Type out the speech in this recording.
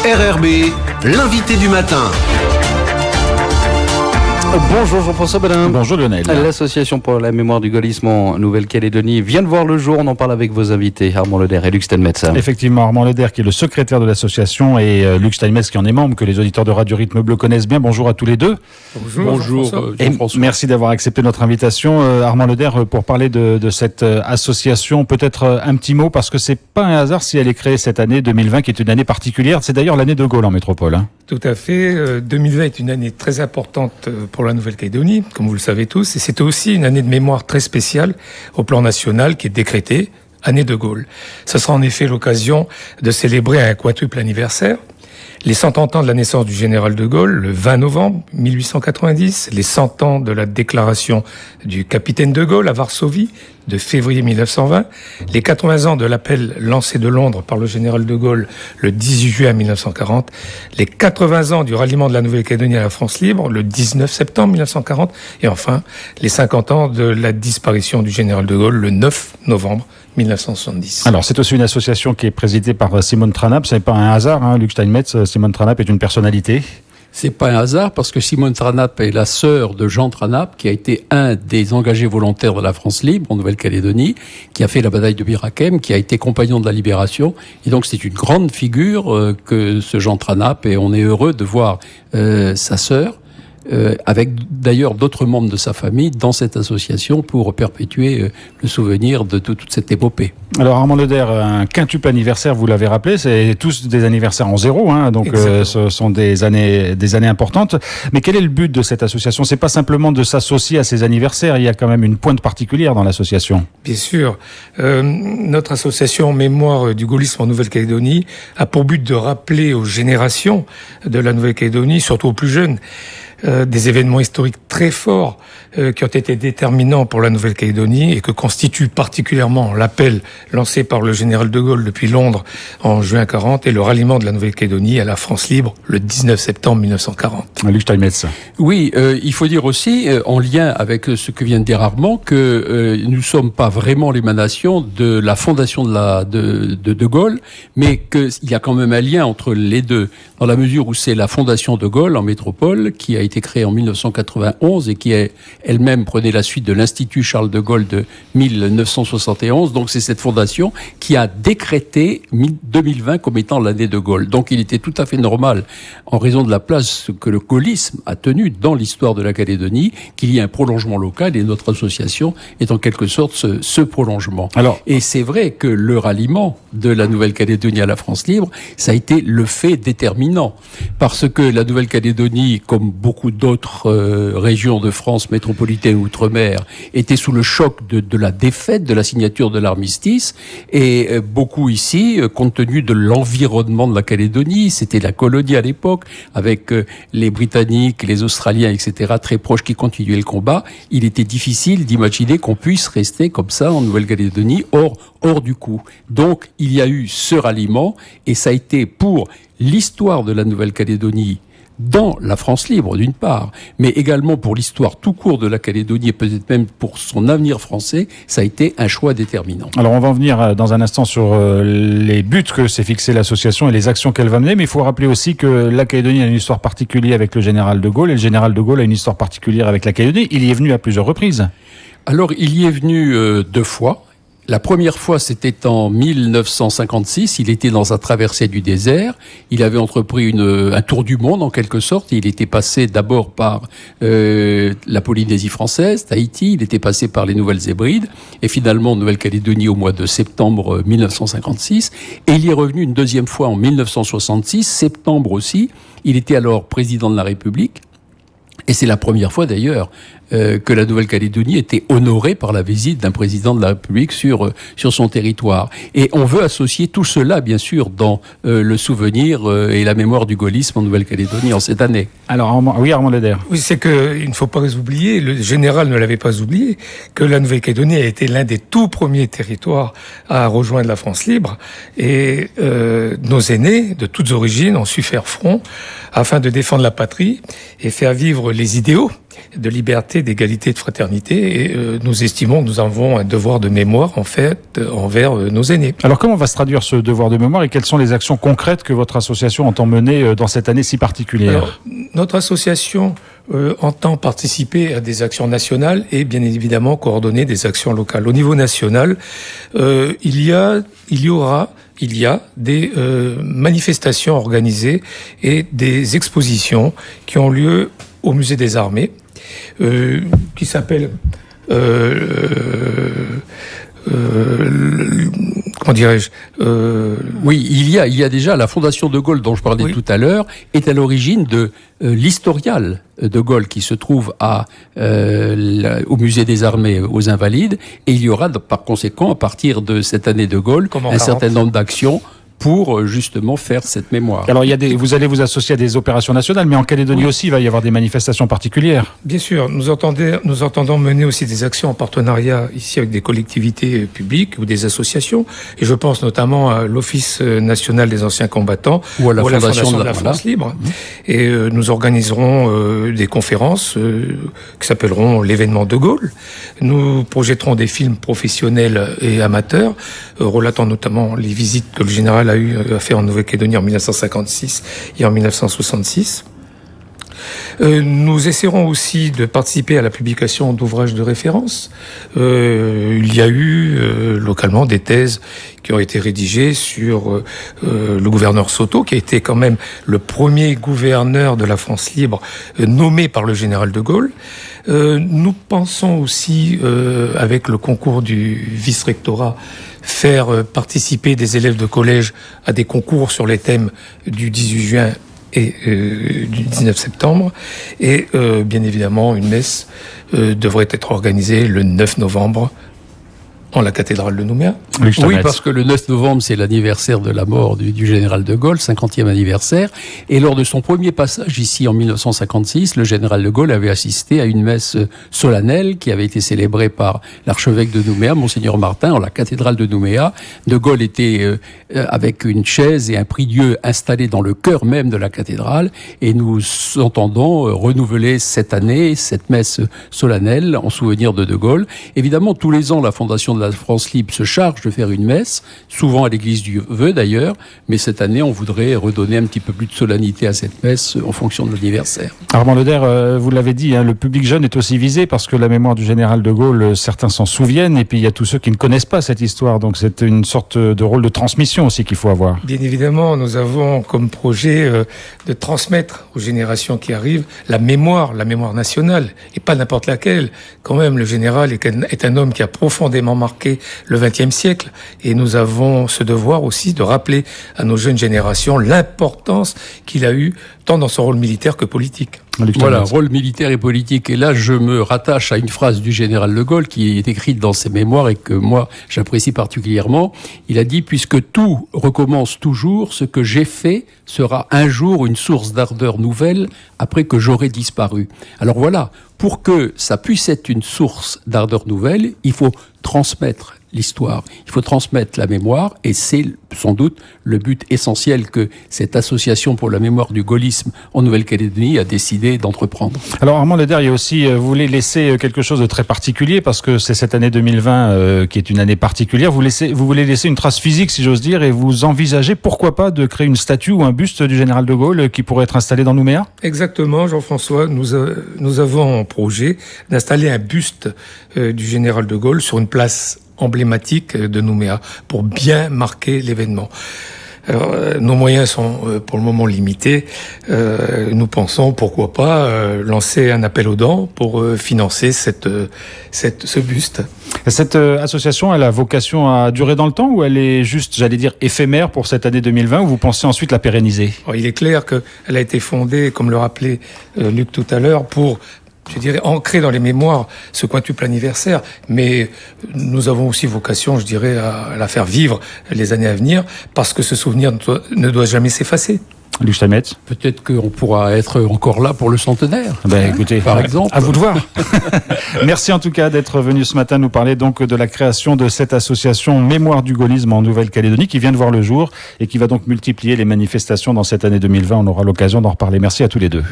RRB, l'invité du matin. Bonjour Jean-François Bedin. Bonjour Lionel. L'Association pour la mémoire du gaullisme en Nouvelle-Calédonie vient de voir le jour. On en parle avec vos invités, Armand Leder et Luc Steinmetz. Effectivement, Armand Leder qui est le secrétaire de l'association et Luc Steinmetz qui en est membre, que les auditeurs de Radio Rythme Bleu connaissent bien. Bonjour à tous les deux. Bonjour Jean-François. Merci d'avoir accepté notre invitation. Armand Leder, pour parler de cette association, peut-être un petit mot, parce que c'est pas un hasard si elle est créée cette année 2020, qui est une année particulière. C'est d'ailleurs l'année de Gaulle en métropole. Hein. Tout à fait. 2020 est une année très importante pour la Nouvelle-Calédonie, comme vous le savez tous, et c'est aussi une année de mémoire très spéciale au plan national qui est décrétée, année de Gaulle. Ce sera en effet l'occasion de célébrer un quintuple anniversaire. Les 100 ans de la naissance du général de Gaulle, le 20 novembre 1890, les 100 ans de la déclaration du capitaine de Gaulle à Varsovie, de février 1920, les 80 ans de l'appel lancé de Londres par le général de Gaulle le 18 juin 1940, les 80 ans du ralliement de la Nouvelle-Calédonie à la France libre le 19 septembre 1940, et enfin les 50 ans de la disparition du général de Gaulle le 9 novembre 1970. Alors, c'est aussi une association qui est présidée par Simone Tranap. Ce n'est pas un hasard, hein, Luc Steinmetz. Simone Tranap est une personnalité. C'est pas un hasard parce que Simone Tranap est la sœur de Jean Tranap, qui a été un des engagés volontaires de la France libre en Nouvelle-Calédonie, qui a fait la bataille de Bir Hakeim, qui a été compagnon de la Libération. Et donc, c'est une grande figure que ce Jean Tranap, et on est heureux de voir sa sœur, avec d'ailleurs d'autres membres de sa famille dans cette association pour perpétuer le souvenir de toute cette épopée. Alors Armand Leder, un quintuple anniversaire, vous l'avez rappelé, c'est tous des anniversaires en zéro, hein, donc ce sont des années importantes. Mais quel est le but de cette association ? C'est pas simplement de s'associer à ces anniversaires, il y a quand même une pointe particulière dans l'association. Bien sûr, notre association Mémoire du gaullisme en Nouvelle-Calédonie a pour but de rappeler aux générations de la Nouvelle-Calédonie, surtout aux plus jeunes, des événements historiques très forts qui ont été déterminants pour la Nouvelle-Calédonie et que constitue particulièrement l'appel lancé par le général de Gaulle depuis Londres en juin 40 et le ralliement de la Nouvelle-Calédonie à la France libre le 19 septembre 1940. Luc Steinmetz. Oui, il faut dire aussi, en lien avec ce que vient de dire Armand, que nous ne sommes pas vraiment l'émanation de la fondation de Gaulle, mais qu'il y a quand même un lien entre les deux, dans la mesure où c'est la fondation de Gaulle en métropole qui a été créée en 1991 et qui elle-même prenait la suite de l'Institut Charles de Gaulle de 1971. Donc c'est cette fondation qui a décrété 2020 comme étant l'année de Gaulle. Donc il était tout à fait normal, en raison de la place que le gaullisme a tenue dans l'histoire de la Calédonie, qu'il y ait un prolongement local, et notre association est en quelque sorte ce prolongement. Et c'est vrai que le ralliement de la Nouvelle-Calédonie à la France libre, ça a été le fait déterminant. Parce que la Nouvelle-Calédonie, comme beaucoup d'autres régions de France métropolitaine ou outre-mer, était sous le choc de la défaite, de la signature de l'armistice, et beaucoup ici, compte tenu de l'environnement de la Calédonie, c'était la colonie à l'époque, avec les Britanniques, les Australiens, etc., très proches qui continuaient le combat, il était difficile d'imaginer qu'on puisse rester comme ça en Nouvelle-Calédonie, hors du coup. Donc, il y a eu ce ralliement, et ça a été pour l'histoire de la Nouvelle-Calédonie dans la France libre, d'une part, mais également pour l'histoire tout court de la Calédonie et peut-être même pour son avenir français, ça a été un choix déterminant. Alors on va en venir dans un instant sur les buts que s'est fixé l'association et les actions qu'elle va mener, mais il faut rappeler aussi que la Calédonie a une histoire particulière avec le général de Gaulle, et le général de Gaulle a une histoire particulière avec la Calédonie. Il y est venu à plusieurs reprises. Alors il y est venu 2 fois. La première fois, c'était en 1956. Il était dans sa traversée du désert. Il avait entrepris un tour du monde, en quelque sorte. Il était passé d'abord par la Polynésie française, Tahiti. Il était passé par les Nouvelles-Hébrides. Et finalement, Nouvelle-Calédonie au mois de septembre 1956. Et il y est revenu une deuxième fois en 1966, septembre aussi. Il était alors président de la République. Et c'est la première fois d'ailleurs que la Nouvelle-Calédonie était honorée par la visite d'un président de la République sur son territoire. Et on veut associer tout cela, bien sûr, dans le souvenir et la mémoire du gaullisme en Nouvelle-Calédonie en cette année. Alors, Armand Leder. Oui, c'est qu'il ne faut pas oublier, le général ne l'avait pas oublié, que la Nouvelle-Calédonie a été l'un des tout premiers territoires à rejoindre la France libre. Et nos aînés, de toutes origines, ont su faire front afin de défendre la patrie et faire vivre les idéaux de liberté, d'égalité, de fraternité. Et nous estimons que nous avons un devoir de mémoire, en fait, envers nos aînés. Alors comment va se traduire ce devoir de mémoire et quelles sont les actions concrètes que votre association entend mener dans cette année si particulière? Alors, notre association entend participer à des actions nationales et bien évidemment coordonner des actions locales. Au niveau national, il y a des manifestations organisées et des expositions qui ont lieu au Musée des Armées, qui s'appellent comment dirais-je Oui, il y a déjà la Fondation de Gaulle dont je parlais tout à l'heure est à l'origine de l'historial de Gaulle qui se trouve au Musée des Armées aux Invalides, et il y aura par conséquent à partir de cette année de Gaulle un certain nombre d'actions pour justement faire cette mémoire. Alors vous allez vous associer à des opérations nationales, mais en Calédonie aussi, il va y avoir des manifestations particulières. Bien sûr, nous entendons mener aussi des actions en partenariat ici avec des collectivités publiques ou des associations, et je pense notamment à l'Office national des anciens combattants ou à la Fondation de la France Libre. Et nous organiserons des conférences qui s'appelleront l'événement de Gaulle. Nous projetterons des films professionnels et amateurs, relatant notamment les visites que le général a eu à faire en Nouvelle-Calédonie en 1956 et en 1966. Nous essaierons aussi de participer à la publication d'ouvrages de référence. Il y a eu localement des thèses qui ont été rédigées sur le gouverneur Soto, qui a été quand même le premier gouverneur de la France libre nommé par le général de Gaulle. Nous pensons aussi, avec le concours du vice-rectorat, faire participer des élèves de collège à des concours sur les thèmes du 18 juin et du 19 septembre. Et bien évidemment, une messe devrait être organisée le 9 novembre en la cathédrale de Nouméa. Oui, parce que le 9 novembre, c'est l'anniversaire de la mort du général de Gaulle, 50e anniversaire. Et lors de son premier passage ici en 1956, le général de Gaulle avait assisté à une messe solennelle qui avait été célébrée par l'archevêque de Nouméa, Monseigneur Martin, en la cathédrale de Nouméa. De Gaulle était avec une chaise et un prie-dieu installés dans le cœur même de la cathédrale. Et nous entendons renouveler cette année, cette messe solennelle en souvenir de Gaulle. Évidemment, tous les ans, la Fondation de la France Libre se charge de faire une messe, souvent à l'église du Vœu d'ailleurs, mais cette année on voudrait redonner un petit peu plus de solennité à cette messe en fonction de l'anniversaire. Armand Leder, vous l'avez dit, le public jeune est aussi visé parce que la mémoire du général de Gaulle, certains s'en souviennent, et puis il y a tous ceux qui ne connaissent pas cette histoire, donc c'est une sorte de rôle de transmission aussi qu'il faut avoir. Bien évidemment, nous avons comme projet de transmettre aux générations qui arrivent la mémoire nationale, et pas n'importe laquelle. Quand même, le général est un homme qui a profondément marqué le XXe siècle, et nous avons ce devoir aussi de rappeler à nos jeunes générations l'importance qu'il a eu tant dans son rôle militaire que politique. Voilà, rôle militaire et politique. Et là, je me rattache à une phrase du général de Gaulle qui est écrite dans ses mémoires et que moi, j'apprécie particulièrement. Il a dit « Puisque tout recommence toujours, ce que j'ai fait sera un jour une source d'ardeur nouvelle après que j'aurai disparu. » Alors voilà, pour que ça puisse être une source d'ardeur nouvelle, il faut transmettre l'histoire, il faut transmettre la mémoire, et c'est sans doute le but essentiel que cette association pour la mémoire du gaullisme en Nouvelle-Calédonie a décidé d'entreprendre. Alors Armand Leder, il y a aussi, vous voulez laisser quelque chose de très particulier, parce que c'est cette année 2020 qui est une année particulière, vous voulez laisser une trace physique, si j'ose dire, et vous envisagez, pourquoi pas, de créer une statue ou un buste du général de Gaulle qui pourrait être installé dans Nouméa ? Exactement, Jean-François, nous avons en projet d'installer un buste du général de Gaulle sur une place emblématique de Nouméa pour bien marquer l'événement. Alors, nos moyens sont pour le moment limités. Nous pensons, pourquoi pas, lancer un appel aux dons pour financer ce buste. Cette association, elle a vocation à durer dans le temps, ou elle est juste, j'allais dire, éphémère pour cette année 2020, ou vous pensez ensuite la pérenniser ? Alors, il est clair qu'elle a été fondée, comme le rappelait Luc tout à l'heure, pour, je dirais, ancrer dans les mémoires ce quintuple anniversaire, mais nous avons aussi vocation, je dirais, à la faire vivre les années à venir, parce que ce souvenir ne doit jamais s'effacer. Luc Steinmetz. Peut-être qu'on pourra être encore là pour le centenaire. Écoutez, par exemple. À vous de voir. Merci en tout cas d'être venu ce matin nous parler donc de la création de cette association Mémoire du gaullisme en Nouvelle-Calédonie qui vient de voir le jour et qui va donc multiplier les manifestations dans cette année 2020. On aura l'occasion d'en reparler. Merci à tous les deux.